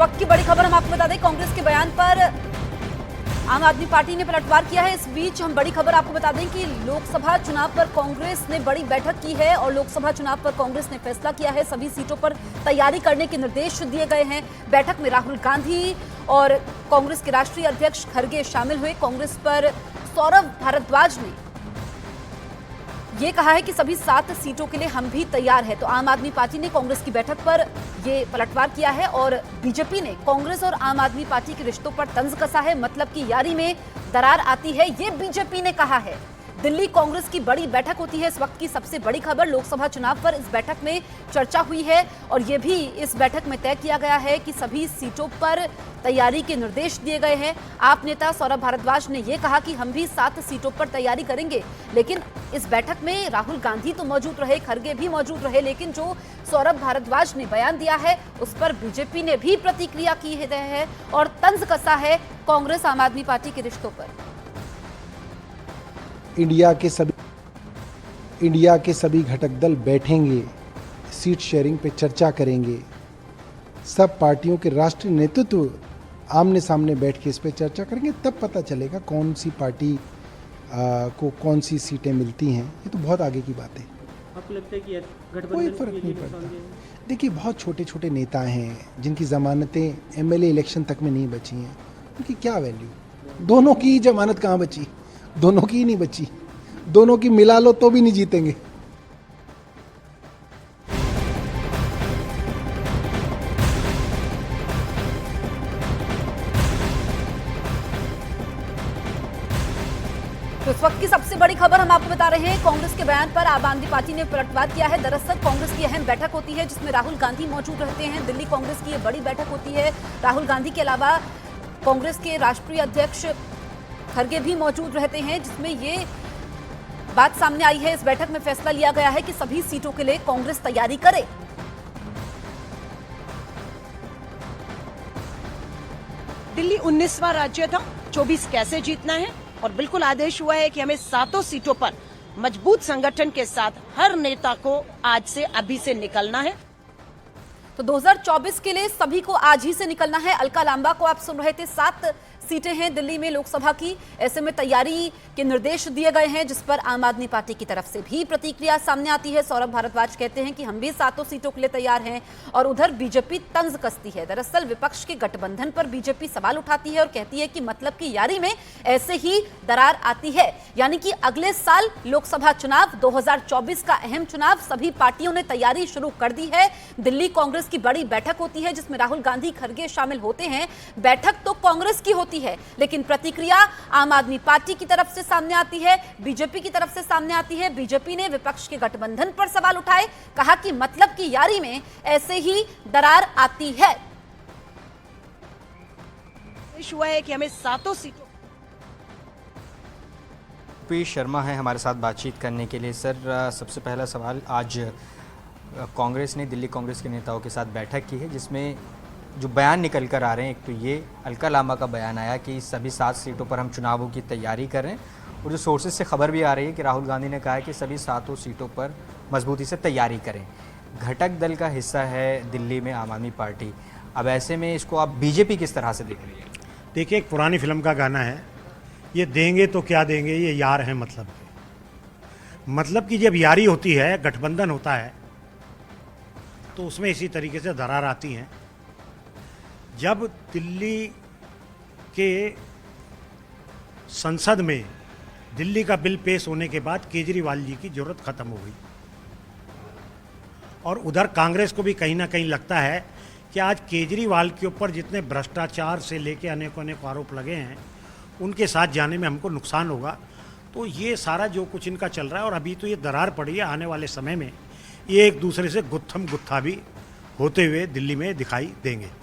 वक्त की बड़ी खबर हम आपको बता दें, कांग्रेस के बयान पर आम आदमी पार्टी ने पलटवार किया है। इस बीच हम बड़ी खबर आपको बता दें कि लोकसभा चुनाव पर कांग्रेस ने बड़ी बैठक की है और लोकसभा चुनाव पर कांग्रेस ने फैसला किया है। सभी सीटों पर तैयारी करने के निर्देश दिए गए हैं। बैठक में राहुल गांधी और कांग्रेस के राष्ट्रीय अध्यक्ष खड़गे शामिल हुए। कांग्रेस पर सौरभ भारद्वाज ने ये कहा है कि सभी 7 सीटों के लिए हम भी तैयार हैं। तो आम आदमी पार्टी ने कांग्रेस की बैठक पर ये पलटवार किया है और बीजेपी ने कांग्रेस और आम आदमी पार्टी के रिश्तों पर तंज कसा है। मतलब की यारी में दरार आती है, ये बीजेपी ने कहा है। दिल्ली कांग्रेस की बड़ी बैठक होती है। इस वक्त की सबसे बड़ी खबर, लोकसभा चुनाव पर इस बैठक में चर्चा हुई है और ये भी इस बैठक में तय किया गया है कि सभी सीटों पर तैयारी के निर्देश दिए गए हैं। आप नेता सौरभ भारद्वाज ने यह कहा कि हम भी 7 सीटों पर तैयारी करेंगे, लेकिन इस बैठक में राहुल गांधी तो मौजूद रहे, खड़गे भी मौजूद रहे, लेकिन जो सौरभ भारद्वाज ने बयान दिया है उस पर बीजेपी ने भी प्रतिक्रिया की है और तंज कसा है कांग्रेस आम आदमी पार्टी के रिश्तों पर। इंडिया के सभी घटक दल बैठेंगे, सीट शेयरिंग पे चर्चा करेंगे। सब पार्टियों के राष्ट्रीय नेतृत्व आमने सामने बैठ के इस पे चर्चा करेंगे, तब पता चलेगा कौन सी पार्टी को कौन सी सीटें मिलती हैं। ये तो बहुत आगे की बात है। आपको लगता है कि गठबंधन कोई फर्क नहीं पड़ता। देखिए, बहुत छोटे छोटे नेता हैं जिनकी जमानतें एमएलए इलेक्शन तक में नहीं बची हैं, उनकी क्या वैल्यू। दोनों की जमानत कहाँ बची? दोनों की ही नहीं बची। दोनों की मिला लो तो भी नहीं जीतेंगे। तो इस वक्त की सबसे बड़ी खबर हम आपको बता रहे हैं, कांग्रेस के बयान पर आम आदमी पार्टी ने पलटवार किया है। दरअसल कांग्रेस की अहम बैठक होती है जिसमें राहुल गांधी मौजूद रहते हैं। दिल्ली कांग्रेस की ये बड़ी बैठक होती है। राहुल गांधी के अलावा कांग्रेस के राष्ट्रीय अध्यक्ष खड़गे भी मौजूद रहते हैं, जिसमें ये बात सामने आई है। इस बैठक में फैसला लिया गया है कि सभी सीटों के लिए कांग्रेस तैयारी करे। दिल्ली 19वां राज्य था, 24 कैसे जीतना है और बिल्कुल आदेश हुआ है कि हमें 7 सीटों पर मजबूत संगठन के साथ हर नेता को आज से अभी से निकलना है। तो 2024 के लिए सभी को आज ही से निकलना है। अलका लांबा को आप सुन रहे थे। 7 सीटें हैं दिल्ली में लोकसभा की। ऐसे में तैयारी के निर्देश दिए गए हैं, जिस पर आम आदमी पार्टी की तरफ से भी प्रतिक्रिया सामने आती है। सौरभ भारद्वाज कहते हैं कि हम भी 7 सीटों के लिए तैयार हैं और उधर बीजेपी तंज कसती है। दरअसल विपक्ष के गठबंधन पर बीजेपी सवाल उठाती है और कहती है कि मतलब की यारी में ऐसे ही दरार आती है। यानी कि अगले साल लोकसभा चुनाव 2024 का अहम चुनाव, सभी पार्टियों ने तैयारी शुरू कर दी है। दिल्ली कांग्रेस की बड़ी बैठक होती है जिसमें राहुल गांधी, खड़गे शामिल होते हैं। बैठक तो कांग्रेस की होती है, लेकिन प्रतिक्रिया आम आदमी पार्टी की तरफ से सामने आती है, बीजेपी की तरफ से सामने आती है। बीजेपी ने विपक्ष के गठबंधन पर सवाल उठाए, कहा कि मतलब की यारी में ऐसे ही दरार आती है। हुआ है कि हमें 7 सीटों। पी शर्मा है हमारे साथ बातचीत करने के लिए। सर, सबसे पहला सवाल, आज कांग्रेस ने दिल्ली कांग्रेस के नेताओं के साथ बैठक की है जिसमें जो बयान निकल कर आ रहे हैं, एक तो ये अलका लांबा का बयान आया कि सभी 7 सीटों पर हम चुनावों की तैयारी कर रहे हैं और जो सोर्सेज से खबर भी आ रही है कि राहुल गांधी ने कहा है कि सभी 7 सीटों पर मजबूती से तैयारी करें। घटक दल का हिस्सा है दिल्ली में आम आदमी पार्टी। अब ऐसे में इसको आप बीजेपी किस तरह से देख रही है? देखिए, एक पुरानी फिल्म का गाना है, ये देंगे तो क्या देंगे, ये यार है मतलब की जब यारी होती है, गठबंधन होता है, तो उसमें इसी तरीके से दरार आती हैं। जब दिल्ली के संसद में दिल्ली का बिल पेश होने के बाद केजरीवाल जी की जरूरत खत्म हो गई और उधर कांग्रेस को भी कहीं ना कहीं लगता है कि आज केजरीवाल के ऊपर जितने भ्रष्टाचार से लेके अनेक आरोप लगे हैं, उनके साथ जाने में हमको नुकसान होगा। तो ये सारा जो कुछ इनका चल रहा है, और अभी तो ये दरार पड़ी है, आने वाले समय में ये एक दूसरे से गुत्थम गुत्था भी होते हुए दिल्ली में दिखाई देंगे।